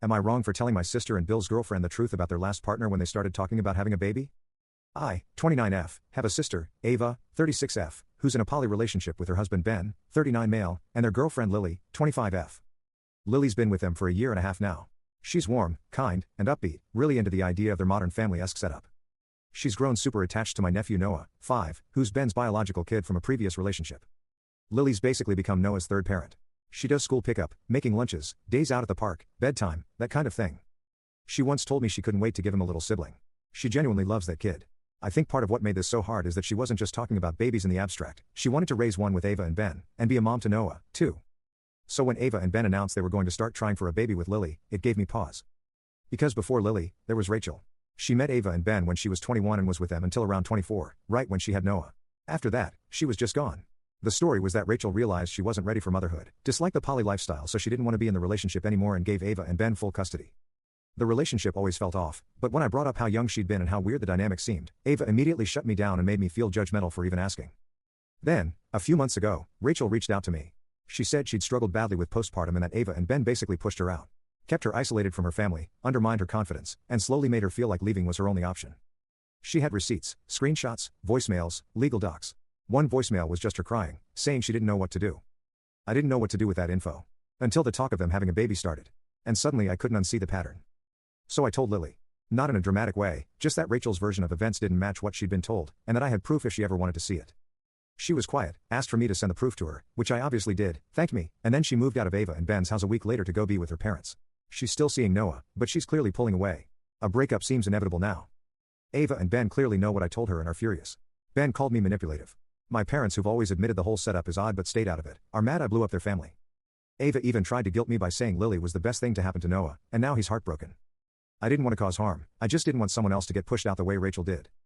Am I wrong for telling my sister and Bill's girlfriend the truth about their last partner when they started talking about having a baby? I, 29F, have a sister, Ava, 36F, who's in a poly relationship with her husband Ben, 39 male, and their girlfriend Lily, 25F. Lily's been with them for a year and a half now. She's warm, kind, and upbeat, really into the idea of their modern family-esque setup. She's grown super attached to my nephew Noah, 5, who's Ben's biological kid from a previous relationship. Lily's basically become Noah's third parent. She does school pickup, making lunches, days out at the park, bedtime, that kind of thing. She once told me she couldn't wait to give him a little sibling. She genuinely loves that kid. I think part of what made this so hard is that she wasn't just talking about babies in the abstract, she wanted to raise one with Ava and Ben, and be a mom to Noah, too. So when Ava and Ben announced they were going to start trying for a baby with Lily, it gave me pause. Because before Lily, there was Rachel. She met Ava and Ben when she was 21 and was with them until around 24, right when she had Noah. After that, she was just gone. The story was that Rachel realized she wasn't ready for motherhood, disliked the poly lifestyle, so she didn't want to be in the relationship anymore and gave Ava and Ben full custody. The relationship always felt off, but when I brought up how young she'd been and how weird the dynamic seemed, Ava immediately shut me down and made me feel judgmental for even asking. Then, a few months ago, Rachel reached out to me. She said she'd struggled badly with postpartum and that Ava and Ben basically pushed her out, kept her isolated from her family, undermined her confidence, and slowly made her feel like leaving was her only option. She had receipts, screenshots, voicemails, legal docs. One voicemail was just her crying, saying she didn't know what to do. I didn't know what to do with that info. Until the talk of them having a baby started. And suddenly I couldn't unsee the pattern. So I told Lily. Not in a dramatic way, just that Rachel's version of events didn't match what she'd been told, and that I had proof if she ever wanted to see it. She was quiet, asked for me to send the proof to her, which I obviously did, thanked me, and then she moved out of Ava and Ben's house a week later to go be with her parents. She's still seeing Noah, but she's clearly pulling away. A breakup seems inevitable now. Ava and Ben clearly know what I told her and are furious. Ben called me manipulative. My parents, who've always admitted the whole setup is odd but stayed out of it, are mad I blew up their family. Ava even tried to guilt me by saying Lily was the best thing to happen to Noah, and now he's heartbroken. I didn't want to cause harm, I just didn't want someone else to get pushed out the way Rachel did.